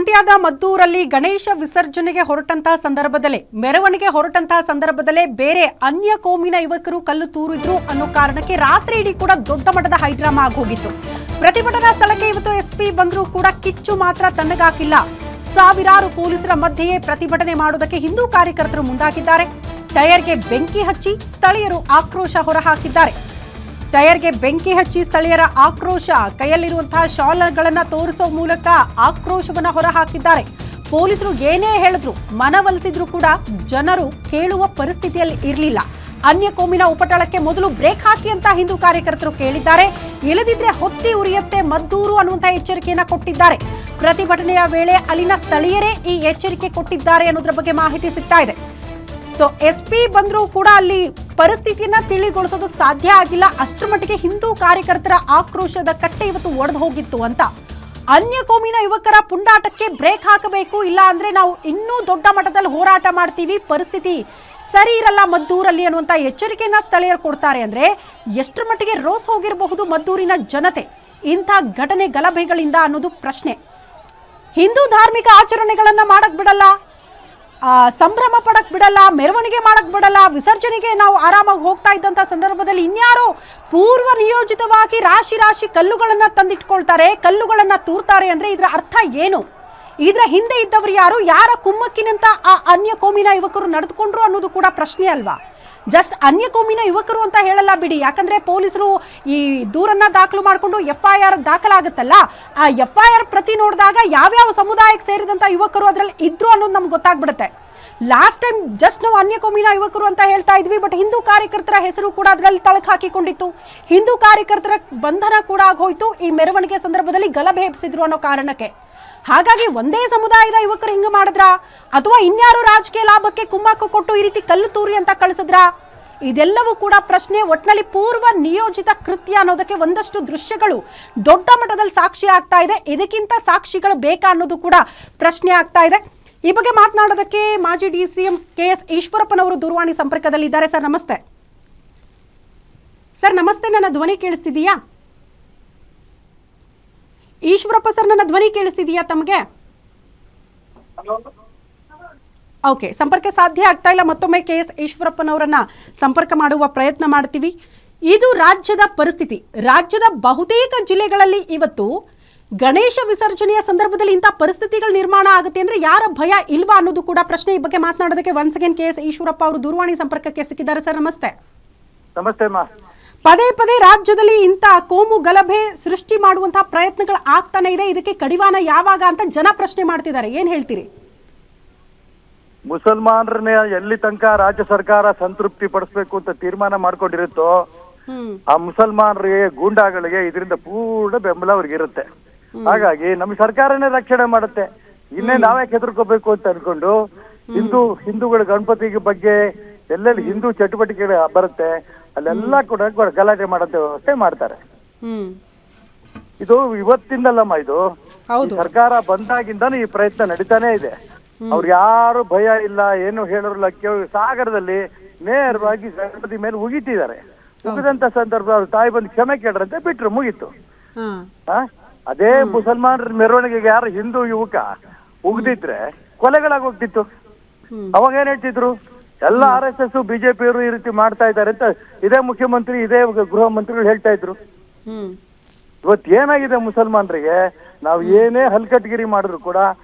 ಮಂಡ್ಯದ ಮದ್ದೂರಲ್ಲಿ ಗಣೇಶ ವಿಸರ್ಜನೆಗೆ ಹೊರಟಂತಹ ಸಂದರ್ಭದಲ್ಲೇ ಮೆರವಣಿಗೆ ಹೊರಟಂತಹ ಸಂದರ್ಭದಲ್ಲೇ ಬೇರೆ ಅನ್ಯ ಕೋಮಿನ ಯುವಕರು ಕಲ್ಲು ತೂರಿದ್ರು ಅನ್ನೋ ಕಾರಣಕ್ಕೆ ರಾತ್ರಿ ಇಡೀ ಕೂಡ ದೊಡ್ಡ ಮಟ್ಟದ ಹೈಡ್ರಾಮಾ ಆಗೋಗಿತ್ತು. ಪ್ರತಿಭಟನಾ ಸ್ಥಳಕ್ಕೆ ಇವತ್ತು ಎಸ್ಪಿ ಬಂದರೂ ಕೂಡ ಕಿಚ್ಚು ಮಾತ್ರ ತಣ್ಣಗಾಕಿಲ್ಲ. ಸಾವಿರಾರು ಪೊಲೀಸರ ಮಧ್ಯೆಯೇ ಪ್ರತಿಭಟನೆ ಮಾಡುವುದಕ್ಕೆ ಹಿಂದೂ ಕಾರ್ಯಕರ್ತರು ಮುಂದಾಗಿದ್ದಾರೆ. ಟೈರ್ಗೆ ಬೆಂಕಿ ಹಚ್ಚಿ ಸ್ಥಳೀಯರು ಆಕ್ರೋಶ ಹೊರಹಾಕಿದ್ದಾರೆ. ಟೈರ್ಗೆ ಬೆಂಕಿ ಹಚ್ಚಿ ಸ್ಥಳೀಯರ ಆಕ್ರೋಶ, ಕೈಯಲ್ಲಿರುವಂತಹ ಶಾಲ್ಗಳನ್ನು ತೋರಿಸುವ ಮೂಲಕ ಆಕ್ರೋಶವನ್ನ ಹೊರಹಾಕಿದ್ದಾರೆ. ಪೊಲೀಸರು ಏನೇ ಹೇಳಿದ್ರು, ಮನವೊಲಿಸಿದ್ರು ಕೂಡ ಜನರು ಕೇಳುವ ಪರಿಸ್ಥಿತಿಯಲ್ಲಿ ಇರಲಿಲ್ಲ. ಅನ್ಯ ಕೋಮಿನ ಉಪಟಳಕ್ಕೆ ಮೊದಲು ಬ್ರೇಕ್ ಹಾಕಿ ಅಂತ ಹಿಂದೂ ಕಾರ್ಯಕರ್ತರು ಕೇಳಿದ್ದಾರೆ. ಇಲ್ಲದಿದ್ರೆ ಹೊತ್ತಿ ಉರಿಯತ್ತೆ ಮದ್ದೂರು ಅನ್ನುವಂತಹ ಎಚ್ಚರಿಕೆಯನ್ನ ಕೊಟ್ಟಿದ್ದಾರೆ. ಪ್ರತಿಭಟನೆಯ ವೇಳೆ ಅಲ್ಲಿನ ಸ್ಥಳೀಯರೇ ಈ ಎಚ್ಚರಿಕೆ ಕೊಟ್ಟಿದ್ದಾರೆ ಅನ್ನೋದ್ರ ಬಗ್ಗೆ ಮಾಹಿತಿ ಸಿಗ್ತಾ ಇದೆ. ಸೊ ಎಸ್ಪಿ ಬಂದರೂ ಕೂಡ ಅಲ್ಲಿ ಪರಿಸ್ಥಿತಿಯನ್ನ ತಿಳಿಗೊಳಿಸೋದಕ್ಕೆ ಸಾಧ್ಯ ಆಗಿಲ್ಲ. ಅಷ್ಟರ ಮಟ್ಟಿಗೆ ಹಿಂದೂ ಕಾರ್ಯಕರ್ತರ ಆಕ್ರೋಶದ ಕಟ್ಟೆ ಇವತ್ತು ಒಡೆದು ಹೋಗಿತ್ತು ಅಂತ. ಅನ್ಯ ಕೋಮಿನ ಯುವಕರ ಪುಂಡಾಟಕ್ಕೆ ಬ್ರೇಕ್ ಹಾಕಬೇಕು, ಇಲ್ಲ ಅಂದ್ರೆ ನಾವು ಇನ್ನೂ ದೊಡ್ಡ ಮಟ್ಟದಲ್ಲಿ ಹೋರಾಟ ಮಾಡ್ತೀವಿ, ಪರಿಸ್ಥಿತಿ ಸರಿ ಇರಲ್ಲ ಮದ್ದೂರಲ್ಲಿ ಅನ್ನುವಂತ ಎಚ್ಚರಿಕೆಯನ್ನ ಸ್ಥಳೀಯರು ಕೊಡ್ತಾರೆ. ಅಂದ್ರೆ ಎಷ್ಟರ ಮಟ್ಟಿಗೆ ರೋಸ್ ಹೋಗಿರಬಹುದು ಮದ್ದೂರಿನ ಜನತೆ ಇಂಥ ಘಟನೆ ಗಲಭೆಗಳಿಂದ ಅನ್ನೋದು ಪ್ರಶ್ನೆ. ಹಿಂದೂ ಧಾರ್ಮಿಕ ಆಚರಣೆಗಳನ್ನ ಮಾಡಕ್ ಬಿಡಲ್ಲ, ಸಂಭ್ರಮ ಪಡಕ್ ಬಿಡಲ್ಲ, ಮೆರವಣಿಗೆ ಮಾಡಕ್ ಬಿಡಲ್ಲ, ವಿಸರ್ಜನೆಗೆ ನಾವು ಆರಾಮಾಗಿ ಹೋಗ್ತಾ ಇದ್ದಂತ ಸಂದರ್ಭದಲ್ಲಿ ಇನ್ಯಾರೋ ಪೂರ್ವ ನಿಯೋಜಿತವಾಗಿ ರಾಶಿ ರಾಶಿ ಕಲ್ಲುಗಳನ್ನ ತಂದಿಟ್ಕೊಳ್ತಾರೆ, ಕಲ್ಲುಗಳನ್ನ ತೂರ್ತಾರೆ. ಅಂದ್ರೆ ಇದರ ಅರ್ಥ ಏನು? ಇದರ ಹಿಂದೆ ಇದ್ದವರು ಯಾರು? ಯಾರ ಕುಮ್ಮಕ್ಕಿನಂತ ಆ ಅನ್ಯ ಕೋಮಿನ ಯುವಕರು ನಡೆದುಕೊಂಡ್ರು ಅನ್ನೋದು ಕೂಡ ಪ್ರಶ್ನೆ ಅಲ್ವಾ? ಜಸ್ಟ್ ಅನ್ಯ ಕೋಮಿನ ಯುವಕರು ಅಂತ ಹೇಳಲ್ಲ ಬಿಡಿ, ಯಾಕಂದ್ರೆ ಪೊಲೀಸರು ಈ ದೂರನ್ನ ದಾಖಲು ಮಾಡಿಕೊಂಡು FIR ದಾಖಲಾಗುತ್ತಲ್ಲ, ಆ FIR ಪ್ರತಿ ನೋಡಿದಾಗ ಯಾವ್ಯಾವ ಸಮುದಾಯಕ್ಕೆ ಸೇರಿದಂತ ಯುವಕರು ಅದರಲ್ಲಿ ಇದ್ರು ಅನ್ನೋದು ನಮ್ಗೆ ಗೊತ್ತಾಗ್ಬಿಡುತ್ತೆ. ಲಾಸ್ಟ್ ಟೈಮ್ ಜಸ್ಟ್ ನಾವು ಅನ್ಯ ಕೋಮಿನ ಯುವಕರು ಅಂತ ಹೇಳ್ತಾ ಇದ್ವಿ, ಬಟ್ ಹಿಂದೂ ಕಾರ್ಯಕರ್ತರ ಹೆಸರು ಕೂಡ ಅದರಲ್ಲಿ ತಳಕು ಹಾಕಿಕೊಂಡಿತ್ತು. ಹಿಂದೂ ಕಾರ್ಯಕರ್ತರ ಬಂಧನ ಕೂಡ ಆಗೋಯ್ತು ಈ ಮೆರವಣಿಗೆ ಸಂದರ್ಭದಲ್ಲಿ ಗಲಭೆ ಎಬ್ಸಿದ್ರು ಅನ್ನೋ ಕಾರಣಕ್ಕೆ. ಹಾಗಾಗಿ ಒಂದೇ ಸಮುದಾಯದ ಯುವಕರು ಹಿಂಗ ಮಾಡಿದ್ರ, ಅಥವಾ ಇನ್ಯಾರು ರಾಜಕೀಯ ಲಾಭಕ್ಕೆ ಕುಮ್ಮಕ್ಕು ಕೊಟ್ಟು ಈ ರೀತಿ ಕಲ್ಲು ತೂರಿ ಅಂತ ಕಳಿಸಿದ್ರ? ಇದೆಲ್ಲವೂ ಕೂಡ ಪ್ರಶ್ನೆ. ಒಟ್ನಲ್ಲಿ ಪೂರ್ವ ನಿಯೋಜಿತ ಕೃತ್ಯ ಅನ್ನೋದಕ್ಕೆ ಒಂದಷ್ಟು ದೃಶ್ಯಗಳು ದೊಡ್ಡ ಮಟ್ಟದಲ್ಲಿ ಸಾಕ್ಷಿ ಆಗ್ತಾ ಇದೆ. ಇದಕ್ಕಿಂತ ಸಾಕ್ಷಿಗಳು ಬೇಕಾ ಅನ್ನೋದು ಕೂಡ ಪ್ರಶ್ನೆ ಆಗ್ತಾ ಇದೆ. ಈ ಬಗ್ಗೆ ಮಾತನಾಡೋದಕ್ಕೆ ಮಾಜಿ DCM KS ಈಶ್ವರಪ್ಪನವರು ದೂರವಾಣಿ ಸಂಪರ್ಕದಲ್ಲಿದ್ದಾರೆ. ಸರ್ ನಮಸ್ತೆ. ಸರ್ ನಮಸ್ತೆ, ನನ್ನ ಧ್ವನಿ ಕೇಳಿಸ್ತಿದೀಯಾ? ಈಶ್ವರಪ್ಪ ಸರ್, ನನ್ನ ಧ್ವನಿ ಕೇಳಿಸ್ತಿದೆಯಾ ತಮಗೆ? ಓಕೆ, ಸಂಪರ್ಕ ಸಾಧ್ಯ ಆಗ್ತಾ ಇಲ್ಲ. ಮತ್ತೊಮ್ಮೆ KS ಈಶ್ವರಪ್ಪನವರನ್ನ ಸಂಪರ್ಕ ಮಾಡುವ ಪ್ರಯತ್ನ ಮಾಡ್ತೀವಿ. ಇದು ರಾಜ್ಯದ ಪರಿಸ್ಥಿತಿ. ರಾಜ್ಯದ ಬಹುತೇಕ ಜಿಲ್ಲೆಗಳಲ್ಲಿ ಇವತ್ತು ಗಣೇಶ ವಿಸರ್ಜನೆಯ ಸಂದರ್ಭದಲ್ಲಿ ಇಂಥ ಪರಿಸ್ಥಿತಿಗಳು ನಿರ್ಮಾಣ ಆಗುತ್ತೆ ಅಂದ್ರೆ ಯಾರ ಭಯ ಇಲ್ವಾ ಅನ್ನೋದು ಕೂಡ ಪ್ರಶ್ನೆ. ಈ ಬಗ್ಗೆ ಮಾತನಾಡೋದಕ್ಕೆ ಒನ್ಸ್ ಅಗೇನ್ KS ಈಶ್ವರಪ್ಪ ಅವರು ದೂರವಾಣಿ ಸಂಪರ್ಕಕ್ಕೆ ಸಿಕ್ಕಿದ್ದಾರೆ. ಸರ್ ನಮಸ್ತೆ. ನಮಸ್ತೆ. ಪದೇ ಪದೇ ರಾಜ್ಯದಲ್ಲಿ ಇಂಥ ಕೋಮು ಗಲಭೆ ಸೃಷ್ಟಿ ಮಾಡುವಂತಹ ಪ್ರಯತ್ನಗಳು ಆಗ್ತಾನೆ ಇದೆ. ಇದಕ್ಕೆ ಕಡಿವಾಣ ಯಾವಾಗ ಅಂತ ಜನ ಪ್ರಶ್ನೆ ಮಾಡ್ತಿದ್ದಾರೆ. ಏನ್ ಹೇಳ್ತೀರಿ? ಮುಸಲ್ಮಾನರನ್ನ ಎಲ್ಲಿ ತನಕ ರಾಜ್ಯ ಸರ್ಕಾರ ಸಂತೃಪ್ತಿ ಪಡಿಸ್ಬೇಕು ಅಂತ ತೀರ್ಮಾನ ಮಾಡ್ಕೊಂಡಿರುತ್ತೋ ಆ ಮುಸಲ್ಮಾನರಿಗೆ, ಗೂಂಡಾಗಳಿಗೆ ಇದರಿಂದ ಪೂರ್ಣ ಬೆಂಬಲ ಅವ್ರಿಗೆ ಇರುತ್ತೆ. ಹಾಗಾಗಿ ನಮ್ಮ ಸರ್ಕಾರನೇ ರಕ್ಷಣೆ ಮಾಡುತ್ತೆ. ಇನ್ನೇ ನಾವೇ ಹೆದರ್ಕೋಬೇಕು ಅಂತ ಅನ್ಕೊಂಡು ಹಿಂದೂಗಳ ಗಣಪತಿ ಬಗ್ಗೆ ಎಲ್ಲೆಲ್ಲಿ ಹಿಂದೂ ಚಟುವಟಿಕೆಗಳು ಬರುತ್ತೆ ಅಲ್ಲೆಲ್ಲ ಕೂಡ ಗಲಾಟೆ ಮಾಡೋಂಥ ವ್ಯವಸ್ಥೆ ಮಾಡ್ತಾರೆ. ಇದು ಇವತ್ತಿಂದಲ್ಲಮ್ಮ, ಇದು ಸರ್ಕಾರ ಬಂದಾಗಿಂದಾನು ಈ ಪ್ರಯತ್ನ ನಡೀತಾನೆ ಇದೆ. ಅವ್ರು ಯಾರು ಭಯ ಇಲ್ಲ, ಏನು ಹೇಳೋಲ್ಲ. ಸಾಗರದಲ್ಲಿ ನೇರವಾಗಿ ಗಣಪತಿ ಮೇಲೆ ಉಗಿತಿದ್ದಾರೆ. ಉಗಿದಂತ ಸಂದರ್ಭ ಅವ್ರ ತಾಯಿ ಬಂದು ಕ್ಷಮೆ ಕೇಳ್ರಂತೆ ಬಿಟ್ರು, ಮುಗೀತು. ಅದೇ ಮುಸಲ್ಮಾನರ ಮೆರವಣಿಗೆಗೆ ಯಾರು ಹಿಂದೂ ಯುವಕ ಉಗ್ದಿದ್ರೆ ಕೊಲೆಗಳಾಗಿ ಹೋಗ್ತಿತ್ತು. ಅವಾಗ ಏನ್ ಹೇಳ್ತಿದ್ರು? ಎಲ್ಲ RSS BJP ಅವರು ಈ ರೀತಿ ಮಾಡ್ತಾ ಇದ್ದಾರೆ ಅಂತ ಇದೇ ಮುಖ್ಯಮಂತ್ರಿ, ಇದೇ ಗೃಹ ಮಂತ್ರಿಗಳು ಹೇಳ್ತಾ ಇದ್ರು. ಇವತ್ತು ಏನಾಗಿದೆ, ಮುಸಲ್ಮಾನರಿಗೆ ನಾವು ಏನೇ ಹಲ್ಕಟ್ಗಿರಿ ಮಾಡಿದ್ರು ಕೂಡ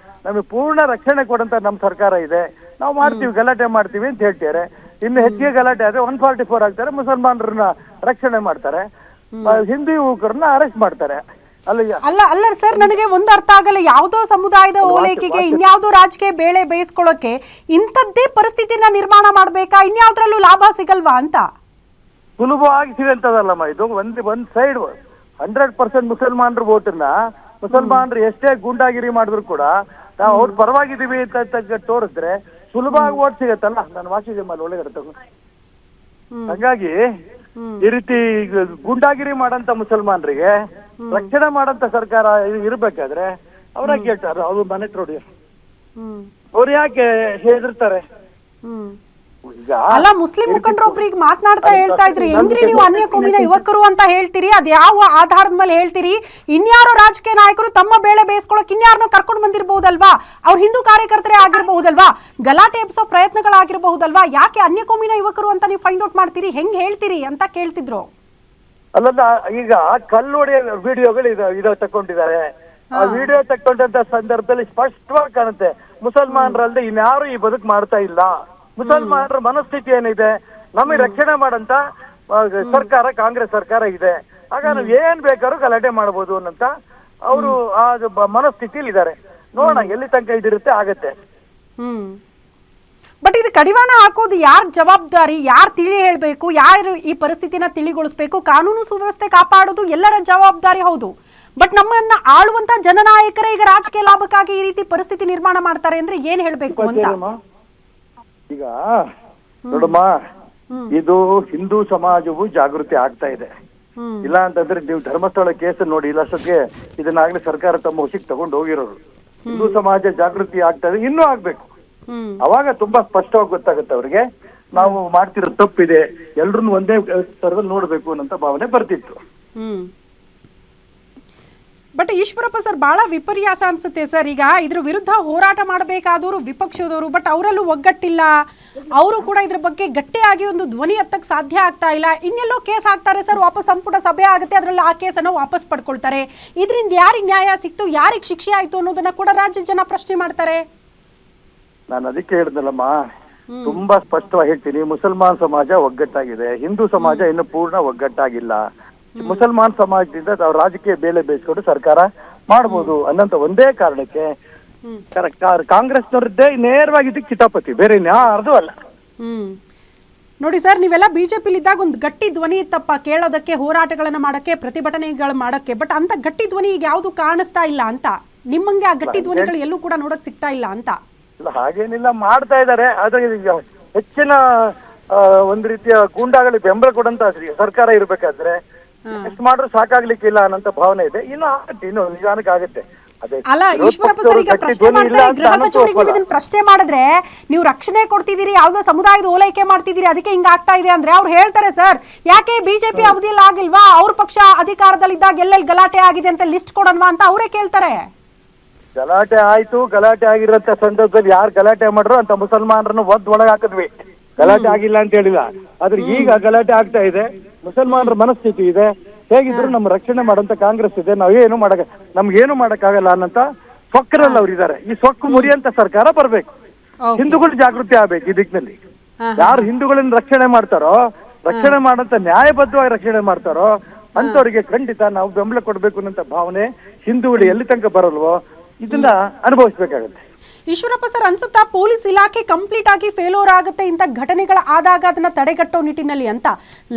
ನಮಗೆ ಪೂರ್ಣ ರಕ್ಷಣೆ ಕೊಡಂತ ನಮ್ಮ ಸರ್ಕಾರ ಇದೆ. ನಾವು ಮಾಡ್ತೀವಿ, ಗಲಾಟೆ ಮಾಡ್ತೀವಿ ಅಂತ ಹೇಳ್ತಾರೆ. ಇನ್ನು ಹೆಚ್ಚಿಗೆ ಗಲಾಟೆ ಆದ್ರೆ 144 ಆಗ್ತಾರೆ, ಮುಸಲ್ಮಾನರನ್ನ ರಕ್ಷಣೆ ಮಾಡ್ತಾರೆ, ಹಿಂದೂ ಯುವಕರನ್ನ ಅರೆಸ್ಟ್ ಮಾಡ್ತಾರೆ. ಅಲ್ಲ ಸರ್, ನನಗೆ ಒಂದು ಅರ್ಥ ಆಗಲ್ಲ. ಯಾವುದೋ ಸಮುದಾಯದ ಓಲೈಕೆಗೆ ಇನ್ಯಾವುದೋ ರಾಜಕೀಯ ಬೇಳೆ ಬೇಯಿಸ್ಕೊಳ್ಳೋಕೆ ಇಂಥದ್ದೇ ಪರಿಸ್ಥಿತಿನ ನಿರ್ಮಾಣ ಮಾಡ್ಬೇಕಾ? ಇನ್ಯಾವುದ್ರಲ್ಲೂ ಲಾಭ ಸಿಗಲ್ವಾ ಅಂತ? ಸುಲಭವಾಗಿ ಸಿಗಂತದಲ್ಲಮ್ಮ ಇದು. ಒಂದ್ ಸೈಡ್ 100% ಮುಸಲ್ಮಾನರ ವೋಟನ್ನ ಮುಸಲ್ಮಾನರು ಎಷ್ಟೇ ಗುಂಡಾಗಿರಿ ಮಾಡಿದ್ರು ಕೂಡ ನಾವು ಅವ್ರ ಪರವಾಗಿದ್ದೀವಿ ಅಂತ ತೋರಿಸಿದ್ರೆ ಸುಲಭವಾಗಿ ಓಟ್ ಸಿಗತ್ತಲ್ಲ. ನಾನು ವಾಸಿದೆ ಮೇಲೆ ಒಳಗಡೆ ತಗೊಂಡು. ಹಾಗಾಗಿ ಈ ರೀತಿ ಗುಂಡಾಗಿರಿ ಮಾಡಂತ ಮುಸಲ್ಮಾನರಿಗೆ ರಕ್ಷಣೆ ಮಾಡಂತ ಸರ್ಕಾರ ಇರ್ಬೇಕಾದ್ರೆ ಅವ್ರಾಗ ಹೇಳ್ತಾರ, ಅವ್ರು ಮನೆ ನೋಡಿ ಅವ್ರು ಯಾಕೆ ಹೆದರ್ತಾರೆ? ಈಗ ಅಲ್ಲ, ಮುಸ್ಲಿಂ ಮುಖಂಡರೊಬ್ರಿಗೆ ಮಾತನಾಡ್ತಾ ಹೇಳ್ತಾ ಇದ್ರು, ಹೆಂಗ್ರಿ ನೀವು ಅನ್ಯ ಕೋಮಿನ ಯುವಕರು ಅಂತ ಹೇಳ್ತೀರಿ, ಅದ್ ಯಾವ ಆಧಾರದ ಮೇಲೆ ಹೇಳ್ತೀರಿ? ಇನ್ಯಾರೋ ರಾಜಕೀಯ ನಾಯಕರು ತಮ್ಮ ಬೇಳೆ ಬೇಯಿಸ್ಕೊಳಕ್ ಇನ್ಯಾರನ್ನೋ ಕರ್ಕೊಂಡು ಬಂದಿರಬಹುದಲ್ವಾ? ಅವ್ರು ಹಿಂದೂ ಕಾರ್ಯಕರ್ತರೇ ಆಗಿರಬಹುದಲ್ವಾ? ಗಲಾಟೆ ಎಬ್ಸೋ ಪ್ರಯತ್ನಗಳಾಗಿರಬಹುದಲ್ವಾ? ಯಾಕೆ ಅನ್ಯ ಕೋಮಿನ ಯುವಕರು ಅಂತ ನೀವು ಫೈಂಡ್ ಔಟ್ ಮಾಡ್ತೀರಿ? ಹೆಂಗ್ ಹೇಳ್ತೀರಿ ಅಂತ ಕೇಳ್ತಿದ್ರು. ಅಲ್ಲಲ್ಲ, ಈಗ ಕಲ್ಲೊಡೆಯ ವಿಡಿಯೋಗಳು ಇದಾವ ತಕೊಂಡಿದ್ದಾರೆ. ಆ ವಿಡಿಯೋ ತಕೊಂಡಂತ ಸಂದರ್ಭದಲ್ಲಿ ಸ್ಪಷ್ಟವಾಗಿ ಕಾಣುತ್ತೆ, ಮುಸಲ್ಮಾನರಲ್ಲದೆ ಇನ್ಯಾರು ಈ ಬದುಕು ಮಾಡ್ತಾ ಇಲ್ಲ. ಮುಸಲ್ಮಾನರ ಮನಸ್ಥಿತಿ ಏನಿದೆ, ನಮಗೆ ರಕ್ಷಣೆ ಮಾಡಂತ ಸರ್ಕಾರ, ಕಾಂಗ್ರೆಸ್ ಸರ್ಕಾರ ಇದೆ. ಆಗ ನಾವು ಏನ್ ಬೇಕಾದ್ರೂ ಗಲಾಟೆ ಮಾಡಬಹುದು ಅನ್ನಂತ ಅವರು ಆ ಮನಸ್ಥಿತಿಲಿ ಇದ್ದಾರೆ. ನೋಡೋಣ ಎಲ್ಲಿ ತನಕ ಇದಿರುತ್ತೆ, ಆಗತ್ತೆ. ಬಟ್ ಇದು ಕಡಿವಾಣ ಹಾಕೋದು ಯಾರ ಜವಾಬ್ದಾರಿ? ಯಾರು ತಿಳಿ ಹೇಳ್ಬೇಕು? ಯಾರು ಈ ಪರಿಸ್ಥಿತಿನ ತಿಳಿಗೊಳಿಸ್ಬೇಕು? ಕಾನೂನು ಸುವ್ಯವಸ್ಥೆ ಕಾಪಾಡೋದು ಎಲ್ಲರ ಜವಾಬ್ದಾರಿ, ಹೌದು. ಬಟ್ ನಮ್ಮನ್ನ ಆಳುವಂತ ಜನನಾಯಕರೇ ಈಗ ರಾಜಕೀಯ ಲಾಭಕ್ಕಾಗಿ ಈ ರೀತಿ ಪರಿಸ್ಥಿತಿ ನಿರ್ಮಾಣ ಮಾಡ್ತಾರೆ ಅಂದ್ರೆ ಏನ್ ಹೇಳ್ಬೇಕು ಅಂತ. ಈಗ ನೋಡಮ್ಮ, ಇದು ಹಿಂದೂ ಸಮಾಜವು ಜಾಗೃತಿ ಆಗ್ತಾ ಇದೆ. ಇಲ್ಲ ಅಂತಂದ್ರೆ ನೀವು ಧರ್ಮಸ್ಥಳ ಕೇಸ್ ನೋಡಿ, ಇಲ್ಲಷ್ಟಕ್ಕೆ ಇದನ್ನಾಗ್ಲಿ ಸರ್ಕಾರ ತಮ್ಮ ವಶಕ್ಕೆ ತಗೊಂಡು ಹೋಗಿರೋರು. ಹಿಂದೂ ಸಮಾಜ ಜಾಗೃತಿ ಆಗ್ತಾ ಇದೆ, ಇನ್ನೂ ಆಗ್ಬೇಕು. ಅವಾಗ ತುಂಬಾ ಸ್ಪಷ್ಟವಾಗಿ ಗೊತ್ತಾಗುತ್ತೆ ಅವ್ರಿಗೆ, ನಾವು ಮಾಡ್ತಿರೋ ತಪ್ಪಿದೆ, ಎಲ್ರನ್ನು ಒಂದೇ ತರದಲ್ಲಿ ನೋಡ್ಬೇಕು ಅನ್ನೋ ಭಾವನೆ ಬರ್ತಿತ್ತು. ಬಟ್ ಈಶ್ವರಪ್ಪ ಸರ್, ಬಹಳ ವಿಪರ್ಯಾಸ ಅನ್ಸುತ್ತೆ ಸರ್. ಈಗ ಇದ್ರ ವಿರುದ್ಧ ಹೋರಾಟ ಮಾಡಬೇಕಾದವರು ವಿಪಕ್ಷದವರು, ಬಟ್ ಅವರಲ್ಲೂ ಒಗ್ಗಟ್ಟಿಲ್ಲ. ಅವರು ಕೂಡ ಇದ್ರ ಬಗ್ಗೆ ಗಟ್ಟಿಯಾಗಿ ಒಂದು ಧ್ವನಿ ಎತ್ತಕ್ಕೆ ಸಾಧ್ಯ ಆಗ್ತಾ ಇಲ್ಲ. ಇನ್ನೆಲ್ಲೋ ಕೇಸ್ ಹಾಕ್ತಾರೆ ಸರ್, ವಾಪಸ್ ಸಂಪುಟ ಸಭೆ ಆಗುತ್ತೆ, ಅದರಲ್ಲಿ ಆ ಕೇಸನ್ನು ವಾಪಸ್ ಪಡ್ಕೊಳ್ತಾರೆ. ಇದರಿಂದ ಯಾರಿಗೆ ನ್ಯಾಯ ಸಿಕ್ತು, ಯಾರಿಗೆ ಶಿಕ್ಷೆ ಆಯ್ತು ಅನ್ನೋದನ್ನ ಕೂಡ ರಾಜ್ಯದ ಜನ ಪ್ರಶ್ನೆ ಮಾಡ್ತಾರೆ. ನಾನು ಅದಕ್ಕೆ ಹೇಳಿದ್ನಲ್ಲಮ್ಮ, ತುಂಬಾ ಸ್ಪಷ್ಟವಾಗಿ ಹೇಳ್ತೀನಿ, ಮುಸಲ್ಮಾನ್ ಸಮಾಜ ಒಗ್ಗಟ್ಟಾಗಿದೆ, ಹಿಂದೂ ಸಮಾಜ ಇನ್ನು ಪೂರ್ಣ ಒಗ್ಗಟ್ಟಾಗಿಲ್ಲ. ಮುಸಲ್ಮಾನ್ ಸಮಾಜದಿಂದ ನಾವು ರಾಜಕೀಯ ಬೇಳೆ ಬೇಯಿಸ್ಕೊಂಡು ಸರ್ಕಾರ ಮಾಡ್ಬೋದು ಅನ್ನೋಂತ ಒಂದೇ ಕಾರಣಕ್ಕೆ ಕಾಂಗ್ರೆಸ್ನವ್ರದ್ದೇ ನೇರವಾಗಿ ಇದಕ್ಕೆ ಕಿತಾಪತಿ, ಬೇರೆ ಯಾರ್ದು ಅಲ್ಲ. ನೋಡಿ ಸರ್, ನೀವೆಲ್ಲ ಬಿಜೆಪಿಲಿದ್ದಾಗ ಒಂದು ಗಟ್ಟಿ ಧ್ವನಿ ಇತ್ತಪ್ಪ ಕೇಳೋದಕ್ಕೆ, ಹೋರಾಟಗಳನ್ನ ಮಾಡಕ್ಕೆ, ಪ್ರತಿಭಟನೆಗಳು ಮಾಡಕ್ಕೆ. ಬಟ್ ಅಂತ ಗಟ್ಟಿ ಧ್ವನಿ ಈಗ ಯಾವುದು ಕಾಣಿಸ್ತಾ ಇಲ್ಲ ಅಂತ, ನಿಮ್ಮಂಗೆ ಆ ಗಟ್ಟಿ ಧ್ವನಿಗಳು ಎಲ್ಲೂ ಕೂಡ ನೋಡಕ್ ಸಿಗ್ತಾ ಇಲ್ಲ ಅಂತ. ಇಲ್ಲ, ಹಾಗೇನಿಲ್ಲ, ಮಾಡ್ತಾ ಇದ್ದಾರೆ. ಆದ್ರೆ ಹೆಚ್ಚಿನ ಒಂದ್ ರೀತಿಯ ಗೂಂಡಾಗಳಿಗೆ ಬೆಂಬಲ ಕೊಡಂತ ಸರ್ಕಾರ ಇರ್ಬೇಕಾದ್ರೆ ಎಷ್ಟು ಮಾಡ್ರು ಸಾಕಾಗ್ಲಿಕ್ಕಿಲ್ಲ ಅನ್ನೋಂತ ಭಾವನೆ ಇದೆ. ಇನ್ನು ನಿಧಾನಕ್ಕೆ ಆಗುತ್ತೆ. ಅಲ್ಲ ಈಶ್ವರಪ್ಪ ಸರ್, ಈಗ ಪ್ರಶ್ನೆ ಮಾಡ್ತಾರೆ, ಗೃಹ ಸಚಿವರಿಗೆ ನೀವು ಇದನ್ನ ಪ್ರಶ್ನೆ ಮಾಡಿದ್ರೆ, ನೀವು ರಕ್ಷಣೆ ಕೊಡ್ತಿದ್ದೀರಿ, ಯಾವ್ದೋ ಸಮುದಾಯದ ಓಲೈಕೆ ಮಾಡ್ತಿದ್ದೀರಿ, ಅದಕ್ಕೆ ಹಿಂಗ ಆಗ್ತಾ ಇದೆ ಅಂದ್ರೆ ಅವ್ರು ಹೇಳ್ತಾರೆ, ಸರ್ ಯಾಕೆ ಬಿಜೆಪಿ ಅವಧಿಯಲ್ಲಿ ಆಗಿಲ್ವಾ? ಅವ್ರ ಪಕ್ಷ ಅಧಿಕಾರದಲ್ಲಿದ್ದಾಗ ಎಲ್ಲೆಲ್ಲಿ ಗಲಾಟೆ ಆಗಿದೆ ಅಂತ ಲಿಸ್ಟ್ ಕೊಡೋಣವಾ ಅಂತ ಅವರೇ ಕೇಳ್ತಾರೆ. ಗಲಾಟೆ ಆಯ್ತು, ಗಲಾಟೆ ಆಗಿರಂತ ಸಂದರ್ಭದಲ್ಲಿ ಯಾರು ಗಲಾಟೆ ಮಾಡ್ರು ಅಂತ ಮುಸಲ್ಮಾನರನ್ನು ಒಳಗೆ ಹಾಕಿದ್ವಿ. ಗಲಾಟೆ ಆಗಿಲ್ಲ ಅಂತ ಹೇಳಿಲ್ಲ, ಆದ್ರೆ ಈಗ ಗಲಾಟೆ ಆಗ್ತಾ ಇದೆ. ಮುಸಲ್ಮಾನರ ಮನಸ್ಥಿತಿ ಇದೆ, ಹೇಗಿದ್ರು ನಮ್ಮ ರಕ್ಷಣೆ ಮಾಡಂತ ಕಾಂಗ್ರೆಸ್ ಇದೆ, ನಮ್ಗೇನು ಮಾಡಕ್ಕಾಗಲ್ಲ ಅನ್ನಂತ ಸೊಕ್ಕರಲ್ಲಿ ಅವ್ರು ಇದ್ದಾರೆ. ಈ ಸೊಕ್ಕು ಮುರಿಯಂತ ಸರ್ಕಾರ ಬರ್ಬೇಕು, ಹಿಂದೂಗಳು ಜಾಗೃತಿ ಆಗ್ಬೇಕು. ಈ ದಿಕ್ಕಿನಲ್ಲಿ ಯಾರು ಹಿಂದೂಗಳನ್ನ ರಕ್ಷಣೆ ಮಾಡ್ತಾರೋ, ರಕ್ಷಣೆ ಮಾಡಂತ ನ್ಯಾಯಬದ್ಧವಾಗಿ ರಕ್ಷಣೆ ಮಾಡ್ತಾರೋ ಅಂತವ್ರಿಗೆ ಖಂಡಿತ ನಾವು ಬೆಂಬಲ ಕೊಡ್ಬೇಕು ಅನ್ನೋ ಭಾವನೆ ಹಿಂದೂಗಳು ಎಲ್ಲಿ ತನಕ ಬರಲ್ವೋ ಇದನ್ನ ಅನುಭವಿಸ್ಬೇಕಾಗತ್ತೆ. ಈಶ್ವರಪ್ಪ ಸರ್, ಅನ್ಸುತ್ತಾ ಪೊಲೀಸ್ ಇಲಾಖೆ ಕಂಪ್ಲೀಟ್ ಆಗಿ ಫೇಲ್ಯೂರ್ ಆಗುತ್ತೆ ಇಂಥ ಘಟನೆಗಳ ಆದಾಗ ಅದನ್ನ ತಡೆಗಟ್ಟೋ ನಿಟ್ಟಿನಲ್ಲಿ ಅಂತ?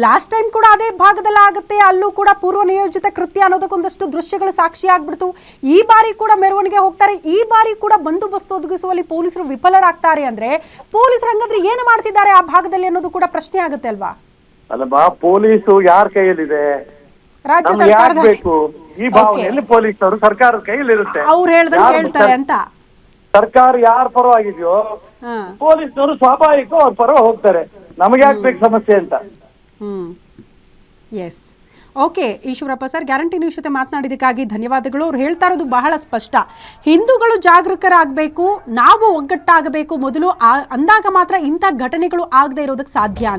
ಲಾಸ್ಟ್ ಟೈಮ್ ಕೂಡ ಅದೇ ಭಾಗದಲ್ಲಿ ಆಗುತ್ತೆ, ಅಲ್ಲೂ ಕೂಡ ಪೂರ್ವ ನಿಯೋಜಿತ ಕೃತ್ಯ ಅನ್ನೋದಕ್ಕೊಂದಷ್ಟು ದೃಶ್ಯಗಳು ಸಾಕ್ಷಿ ಆಗ್ಬಿಡ್ತು. ಈ ಬಾರಿ ಕೂಡ ಮೆರವಣಿಗೆ ಹೋಗ್ತಾರೆ, ಈ ಬಾರಿ ಕೂಡ ಬಂದೋಬಸ್ತ್ ಒದಗಿಸುವಲ್ಲಿ ಪೊಲೀಸರು ವಿಫಲರಾಗ್ತಾರೆ ಅಂದ್ರೆ ಪೊಲೀಸರು ಹಂಗಂದ್ರೆ ಏನು ಮಾಡ್ತಿದ್ದಾರೆ ಆ ಭಾಗದಲ್ಲಿ ಅನ್ನೋದು ಕೂಡ ಪ್ರಶ್ನೆ ಆಗುತ್ತೆ ಅಲ್ವಾ? ಅಲ್ಲಮ್ಮ, ಪೊಲೀಸು ಯಾರ ಕೈಯಲ್ಲಿದೆ? ರಾಜ್ಯ ಸರ್ಕಾರದ ಈ ಭಾವನೆಯಲ್ಲಿ ಪೊಲೀಸರು ಸರ್ಕಾರದ ಕೈಯಲ್ಲಿರುತ್ತೆ. ಅವ್ರು ಹೇಳ್ದಂಗೆ ಹೇಳ್ತಾರೆ ಅಂತ. ಸರ್ಕಾರ ಯಾರ ಪರವಾಗಿದೆಯೋ ಪೊಲೀಸ್ನವರು ಸ್ವಾಭಾವಿಕ ಅವ್ರ ಪರ ಹೋಗ್ತಾರೆ, ನಮಗೆ ಆಗ್ಬೇಕು ಸಮಸ್ಯೆ ಅಂತ. Yes, okay Eshwarappa sir, guarantee news ಜೊತೆ ಮಾತನಾಡಿದಕ್ಕಾಗಿ ಧನ್ಯವಾದಗಳು. ಅವ್ರು ಹೇಳ್ತಾ ಇರೋದು ಬಹಳ ಸ್ಪಷ್ಟ, ಹಿಂದೂಗಳು ಜಾಗರೂಕರಾಗಬೇಕು, ನಾವು ಒಗ್ಗಟ್ಟಾಗಬೇಕು ಮೊದಲು, ಅಂದಾಗ ಮಾತ್ರ ಇಂಥ ಘಟನೆಗಳು ಆಗದೆ ಇರೋದಕ್ಕೆ ಸಾಧ್ಯ ಅಂತ.